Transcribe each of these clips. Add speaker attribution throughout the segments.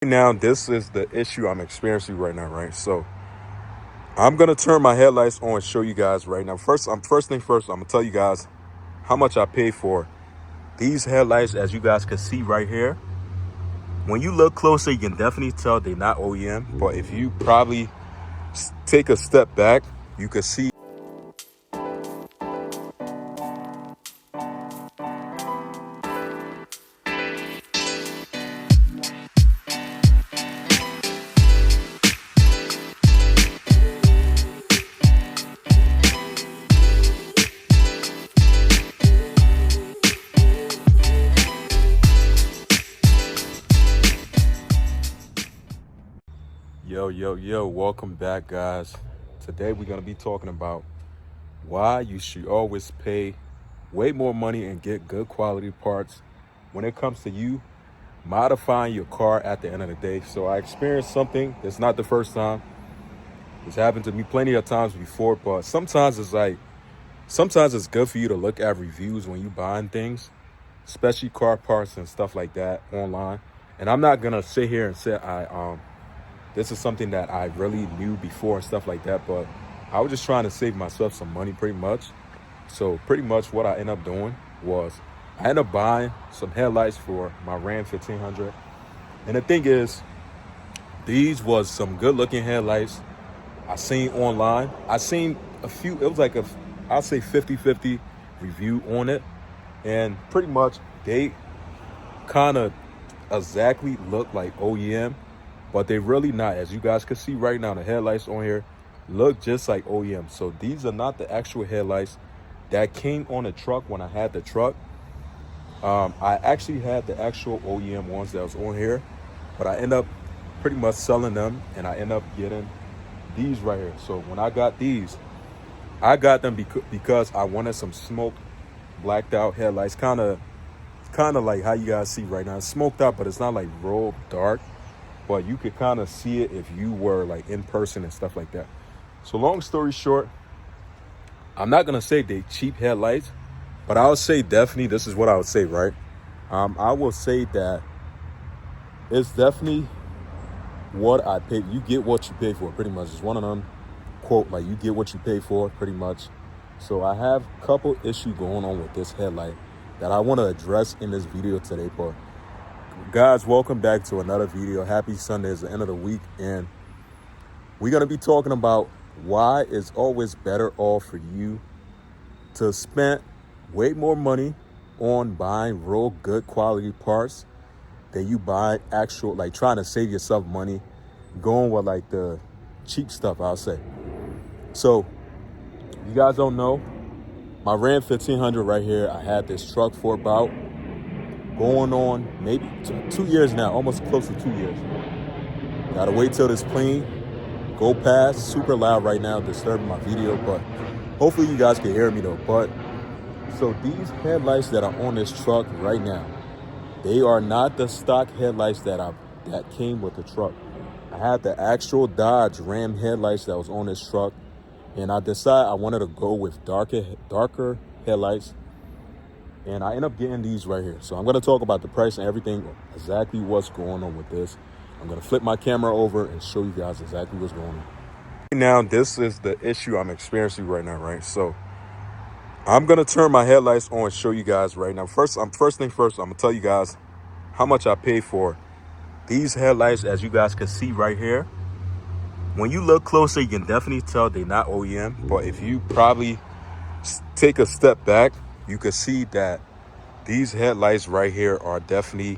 Speaker 1: Now, this is the issue I'm experiencing right now, right? So I'm gonna turn my headlights on and show you guys right now. First thing first, I'm gonna tell you guys how much I paid for these headlights. As you guys can see right here, when you look closer, you can definitely tell they're not OEM. But if you probably take a step back, you can see. Yo, welcome back, guys. Today we're gonna be talking about why you should always pay way more money and get good quality parts when it comes to you modifying your car at the end of the day. So I experienced something. It's not the first time. It's happened to me plenty of times before, but sometimes it's good for you to look at reviews when you buying things, especially car parts and stuff like that online. And I'm not gonna sit here and say this is something that I really knew before and stuff like that, but I was just trying to save myself some money pretty much. So pretty much what I ended up doing was I ended up buying some headlights for my Ram 1500. And the thing is, these was some good looking headlights I seen online. I seen a few, it was like I'll say 50-50 review on it. And pretty much they kind of exactly look like OEM, but they really not. As you guys can see right now, the headlights on here look just like OEM. So these are not the actual headlights that came on the truck when I had the truck. I actually had the actual OEM ones that was on here, but I end up pretty much selling them, and I end up getting these right here. So when I got these, I got them because I wanted some smoke blacked out headlights, kind of like how you guys see right now. It's smoked out, but it's not like real dark, but you could kind of see it if you were like in person and stuff like that. So long story short, I'm not gonna say they cheap headlights, but I would say definitely, this is what I would say, right? I will say that it's definitely what I paid. You get what you pay for, pretty much. It's one of them quote, like, you get what you pay for, pretty much. So I have a couple issues going on with this headlight that I want to address in this video today. But guys, welcome back to another video. Happy Sunday. It's the end of the week, and we're going to be talking about why it's always better off for you to spend way more money on buying real good quality parts than you buy actual, like trying to save yourself money, going with like the cheap stuff, I'll say. So you guys don't know, my Ram 1500 right here, I had this truck for about going on maybe 2 years now, almost close to 2 years. Gotta wait till this plane go past. Super loud right now, disturbing my video, but hopefully you guys can hear me though. But so these headlights that are on this truck right now, they are not the stock headlights that came with the truck. I had the actual Dodge Ram headlights that was on this truck, and I decided I wanted to go with darker headlights, and I end up getting these right here. So I'm going to talk about the price and everything, exactly what's going on with this. I'm going to flip my camera over and show you guys exactly what's going on. Now, this is the issue I'm experiencing right now, right? So I'm going to turn my headlights on and show you guys right now. First thing first, I'm going to tell you guys how much I paid for these headlights. As you guys can see right here, when you look closer, you can definitely tell they're not OEM. But if you probably take a step back, you can see that these headlights right here are definitely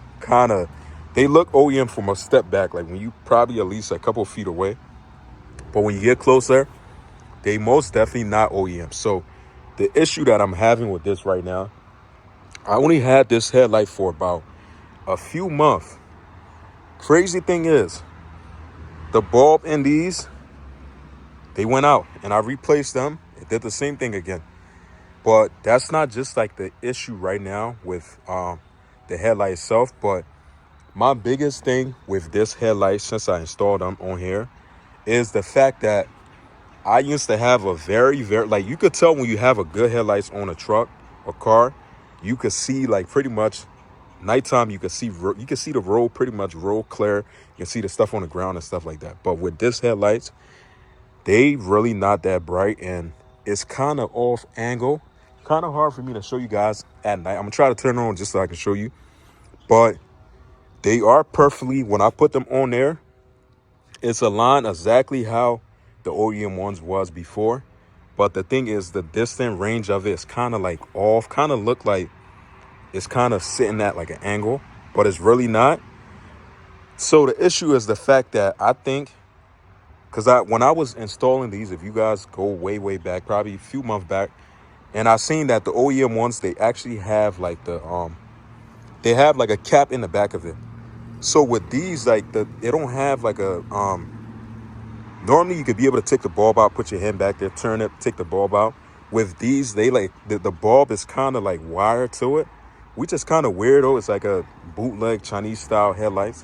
Speaker 1: they look OEM from a step back, like when you probably at least a couple feet away. But when you get closer, they most definitely not OEM. So the issue that I'm having with this right now, I only had this headlight for about a few months. Crazy thing is, the bulb in these, they went out, and I replaced them. It did the same thing again. But that's not just like the issue right now with the headlight itself. But my biggest thing with this headlight, since I installed them on here, is the fact that I used to have a very, like, you could tell when you have a good headlights on a truck or car, you could see like pretty much Nighttime, you can see the road pretty much roll clear. You can see the stuff on the ground and stuff like that. But with this headlights, they really not that bright, and it's kind of off angle. Kind of hard for me to show you guys at night. I'm gonna try to turn it on just so I can show you. But they are perfectly, when I put them on there, it's aligned exactly how the OEM ones was before. But the thing is, the distant range of it is kind of like off, kind of look like it's kind of sitting at like an angle, but it's really not. So the issue is the fact that I think, because when I was installing these, if you guys go way back, probably a few months back, and I seen that the OEM ones, they actually have like they have like a cap in the back of it. So with these, like they don't have like a normally you could be able to take the bulb out, put your hand back there, turn it, take the bulb out. With these, they like the bulb is kind of like wired to it, which is kind of weirdo. It's like a bootleg Chinese style headlights.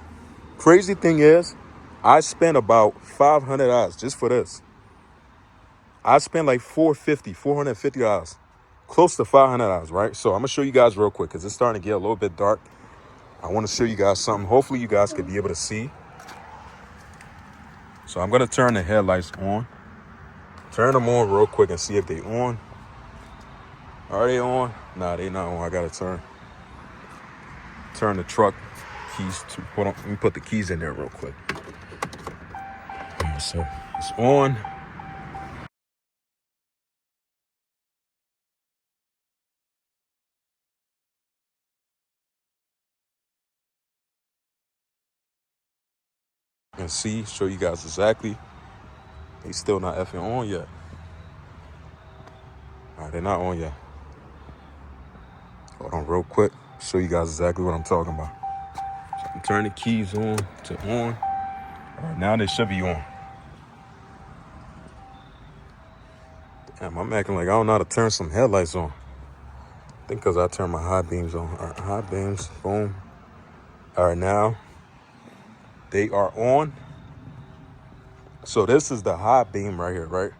Speaker 1: Crazy thing is, I spent about $500 just for this. I spent like $450, close to $500, right? So I'm gonna show you guys real quick because it's starting to get a little bit dark. I want to show you guys something. Hopefully you guys could be able to see. So I'm gonna turn the headlights on. Turn them on real quick and see if they on. Are they on? Nah, they not on. I gotta turn the truck keys to let me put the keys in there real quick. So it's on. And see, show you guys exactly. They still not effing on yet. All right, they're not on yet. Hold on real quick. Show you guys exactly what I'm talking about. So I'm turning the keys on to on. All right, now they should be on. Damn, I'm acting like I don't know how to turn some headlights on. I think because I turned my high beams on. All right, high beams, boom. All right, now they are on. So this is the high beam right here, right?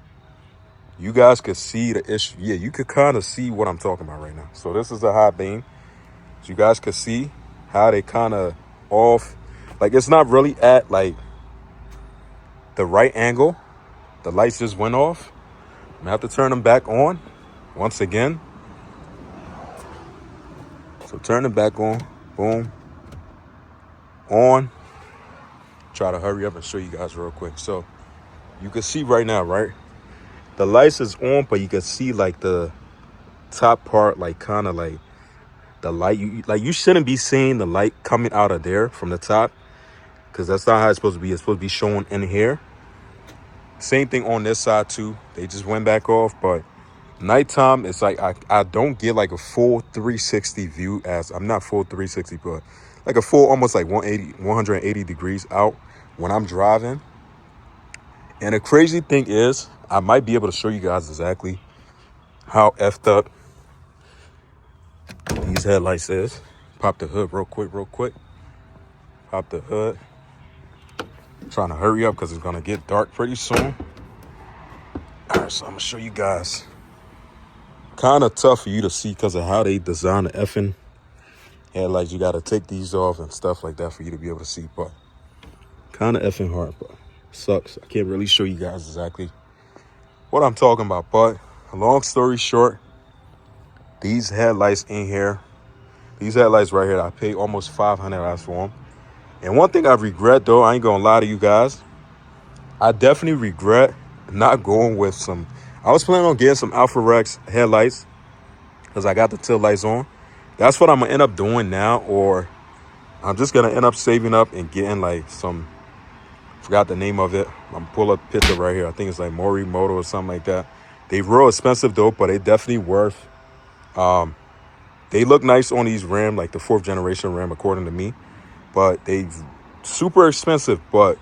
Speaker 1: You guys could see the issue. Yeah, you could kind of see what I'm talking about right now. So this is the high beam. So you guys could see how they kind of off. Like it's not really at like the right angle. The lights just went off. I'm gonna have to turn them back on once again. So turn them back on. Boom. On. Try to hurry up and show you guys real quick. So you can see right now, right? The lights is on, but you can see like the top part, like kind of like the light. You shouldn't be seeing the light coming out of there from the top, because that's not how it's supposed to be. It's supposed to be shown in here. Same thing on this side too. They just went back off, but nighttime it's like I don't get like a full 360 view. As I'm not full 360, but like a full almost like 180 degrees out when I'm driving. And the crazy thing is, I might be able to show you guys exactly how effed up these headlights is. Pop the hood real quick. Pop the hood. I'm trying to hurry up because it's going to get dark pretty soon. All right, so I'm going to show you guys. Kind of tough for you to see because of how they design the effing headlights. You got to take these off and stuff like that for you to be able to see. But kind of effing hard, but sucks. I can't really show you guys exactly what I'm talking about. But long story short, these headlights in here, these headlights right here, I paid almost $500 for them. And one thing I regret, though, I ain't gonna lie to you guys, I definitely regret not going with some. I was planning on getting some Alpha Rex headlights because I got the tail lights on. That's what I'm gonna end up doing now, or I'm just gonna end up saving up and getting like some. Forgot the name of it. I'm gonna pull up a picture right here. I think it's like Mori Moto or something like that. They real expensive though, but they definitely worth. They look nice on these Ram, like the 4th generation Ram, according to me. But they super expensive, but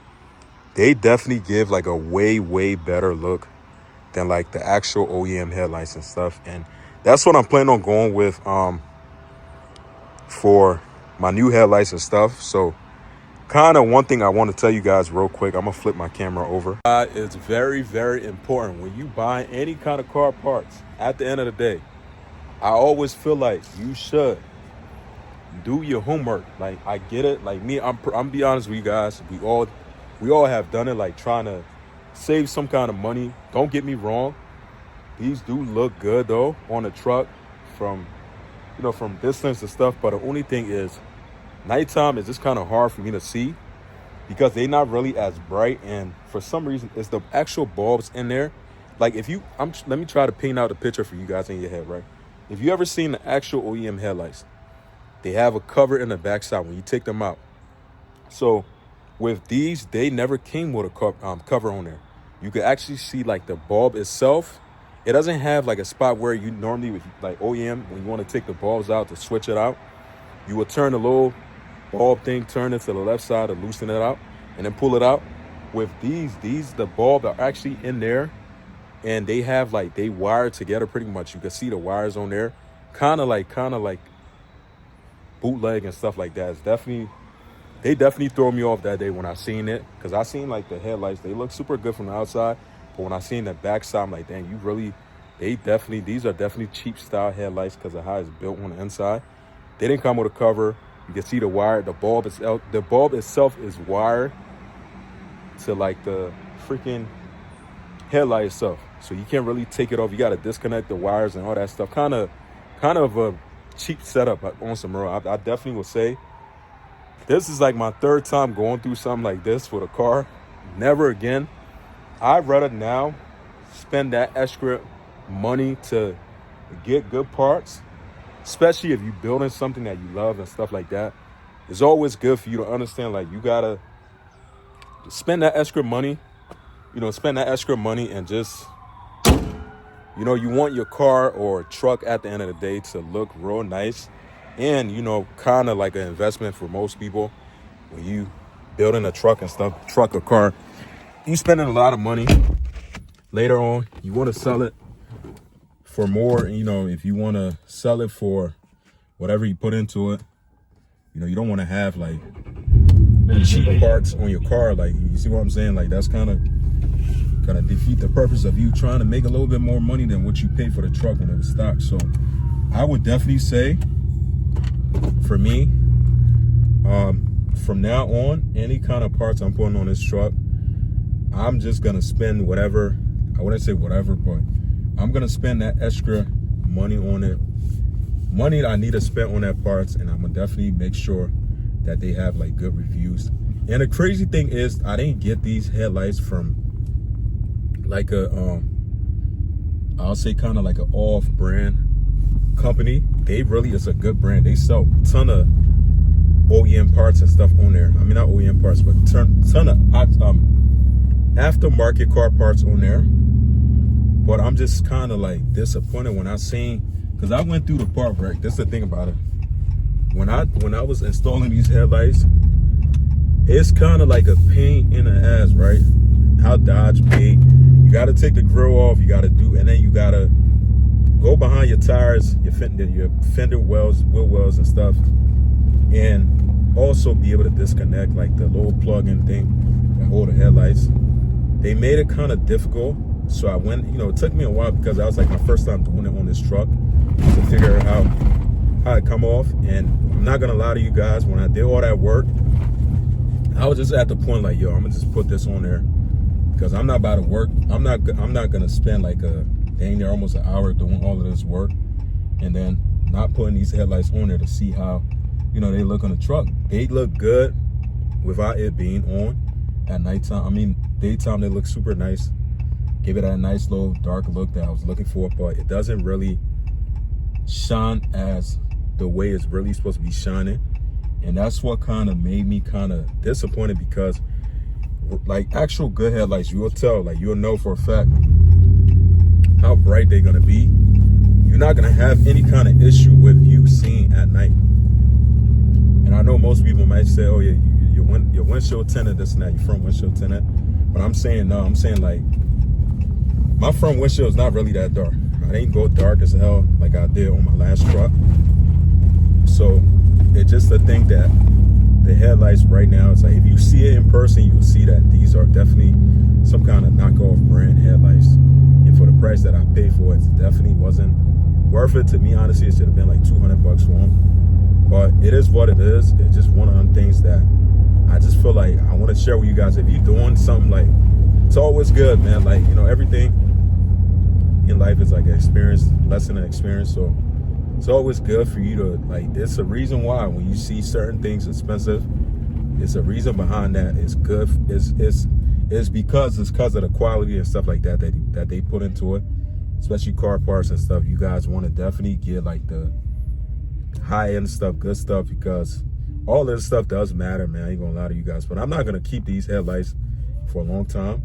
Speaker 1: they definitely give like a way better look than like the actual OEM headlights and stuff. And that's what I'm planning on going with for my new headlights and stuff. So kind of one thing I want to tell you guys real quick. I'm gonna flip my camera over. It's very important when you buy any kind of car parts. At the end of the day, I always feel like you should do your homework. Like, I get it. Like me, I'm be honest with you guys. We all have done it. Like trying to save some kind of money. Don't get me wrong. These do look good though on the truck from from distance and stuff. But the only thing is, nighttime is just kind of hard for me to see because they're not really as bright. And for some reason, it's the actual bulbs in there. Like if you, let me try to paint out a picture for you guys in your head, right? If you ever seen the actual OEM headlights, they have a cover in the backside when you take them out. So with these, they never came with a cover on there. You could actually see like the bulb itself. It doesn't have like a spot where you normally with like OEM, when you want to take the bulbs out to switch it out, you would turn the little bulb thing, turn it to the left side to loosen it out and then pull it out. With these the bulb are actually in there and they have like, they wired together pretty much. You can see the wires on there, kind of like bootleg and stuff like that. They definitely throw me off that day when I seen it, because I seen like the headlights, they look super good from the outside, but when I seen the backside, I'm like, dang, these are definitely cheap style headlights because of how it's built on the inside. They didn't come with a cover. You can see the wire, the bulb itself is wired to like the freaking headlight itself, so you can't really take it off. You got to disconnect the wires and all that stuff. Kind of a cheap setup on some real. I definitely would say this is like my third time going through something like this with a car. Never again. I'd rather now spend that extra money to get good parts, especially if you're building something that you love and stuff like that. It's always good for you to understand, like, you gotta spend that extra money, and just, you want your car or truck at the end of the day to look real nice and, kind of like an investment for most people. When you building a truck and stuff, truck or car, you spending a lot of money. Later on, you want to sell it for more. If you want to sell it for whatever you put into it, you don't want to have like cheap parts on your car. Like, you see what I'm saying? Like, that's kind of defeat the purpose of you trying to make a little bit more money than what you paid for the truck when it was stock. So I would definitely say, for me, from now on, any kind of parts I'm putting on this truck, I'm just gonna spend whatever. I wouldn't say whatever, but I'm gonna spend that extra money on it, money that I need to spend on that parts, and I'm gonna definitely make sure that they have like good reviews. And the crazy thing is, I didn't get these headlights from like I'll say kind of like an off-brand company. They really is a good brand. They sell a ton of OEM parts and stuff on there. I mean, not OEM parts, but ton of aftermarket car parts on there. But I'm just kind of like disappointed when I seen, because I went through the part wreck. That's the thing about it. When I was installing these headlights, it's kind of like a pain in the ass, right? How Dodge made. You got to take the grill off. You got to do, and then you got to go behind your tires, your fender wells, wheel wells and stuff, and also be able to disconnect like the little plug-in thing that hold the headlights. They made it kind of difficult. So I went, it took me a while because that was like my first time doing it on this truck to figure out how it come off. And I'm not gonna lie to you guys, when I did all that work, I was just at the point like, yo, I'm gonna just put this on there because I'm not about to work. I'm not gonna spend like a dang near almost an hour doing all of this work and then not putting these headlights on there to see how, they look on the truck. They look good without it being on at nighttime. I mean, daytime they look super nice. Give it a nice little dark look that I was looking for, but it doesn't really shine as the way it's really supposed to be shining. And that's what kind of made me kind of disappointed, because like actual good headlights, you will tell, like you'll know for a fact how bright they're gonna be. You're not gonna have any kind of issue with you seeing at night. And I know most people might say, oh yeah, your windshield tinted, this and that, your front windshield tinted. But I'm saying no, I'm saying like, my front windshield is not really that dark. I didn't go dark as hell like I did on my last truck. So it's just the thing that the headlights right now, it's like if you see it in person, you'll see that these are definitely some kind of knockoff brand headlights. And for the price that I paid for it, definitely wasn't worth it. To me, honestly, it should have been like $200 for them. But it is what it is. It's just one of them things that I just feel like I want to share with you guys. If you're doing something, like, it's always good, man. Like, you know, everything in life is like an experience, lesson and experience. So it's always good for you to, like, it's a reason why when you see certain things expensive, it's a reason behind that. It's good. It's because of the quality and stuff like that that they put into it, especially car parts and stuff. You guys want to definitely get like the high end stuff, good stuff, because all this stuff does matter, man. I ain't gonna lie to you guys, but I'm not gonna keep these headlights for a long time.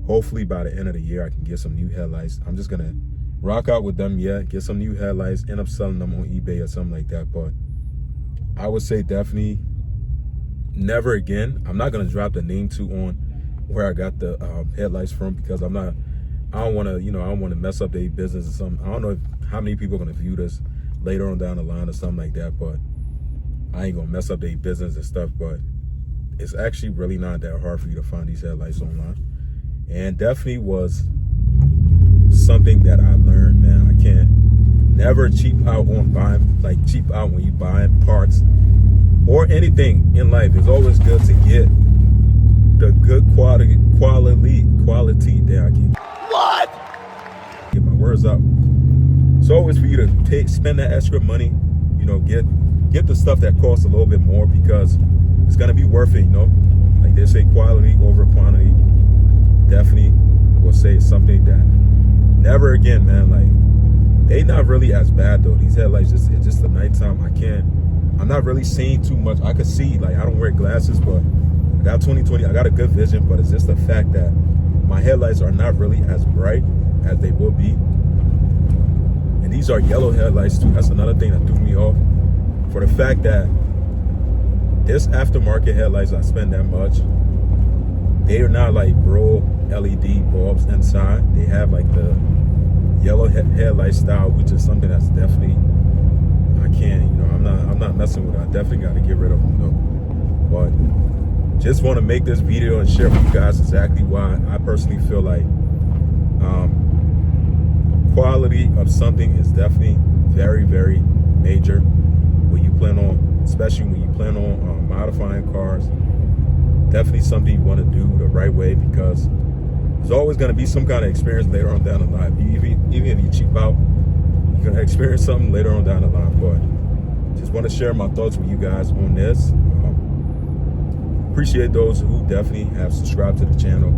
Speaker 1: Hopefully by the end of the year I can get some new headlights. I'm just gonna rock out with them, get some new headlights, end up selling them on eBay or something like that. But I would say definitely never again. I'm not gonna drop the name too on where I got the headlights from, because I don't want to mess up their business or something. I don't know how many people are gonna view this later on down the line or something like that, but I ain't gonna mess up their business and stuff. But it's actually really not that hard for you to find these headlights online, and definitely was something that I learned, man. I can't never cheap out on buying, like cheap out when you buying parts or anything in life. It's always good to get the good quality. There, I can't get my words out. It's always for you to spend that extra money, you know, get the stuff that costs a little bit more, because it's gonna be worth it, you know. Like they say, quality over quantity. Definitely will say something that never again, man. Like, they not really as bad though. These headlights, it's just the nighttime. I'm not really seeing too much. I could see, like, I don't wear glasses, but I got 20/20. I got a good vision, but it's just the fact that my headlights are not really as bright as they will be. And these are yellow headlights too. That's another thing that threw me off, for the fact that this aftermarket headlights I spend that much, they are not like bro LED bulbs inside. They have like the yellow headlight style, which is something that's definitely, I can't, you know, I'm not messing with it. I definitely got to get rid of them though. But just want to make this video and share with you guys exactly why I personally feel like quality of something is definitely very, very major when you plan on, especially when you plan on modifying cars. Definitely something you want to do the right way, because there's always going to be some kind of experience later on down the line. Even if you cheap out, you're going to experience something later on down the line. But just want to share my thoughts with you guys on this. Appreciate those who definitely have subscribed to the channel,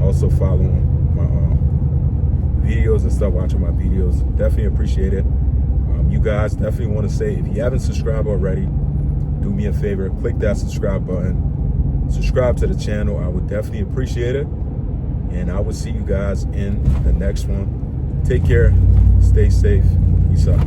Speaker 1: also following my videos and stuff, watching my videos. Definitely appreciate it. You guys, definitely want to say, if you haven't subscribed already, do me a favor, click that subscribe button, subscribe to the channel. I would definitely appreciate it, and I will see you guys in the next one. Take care, stay safe, peace out.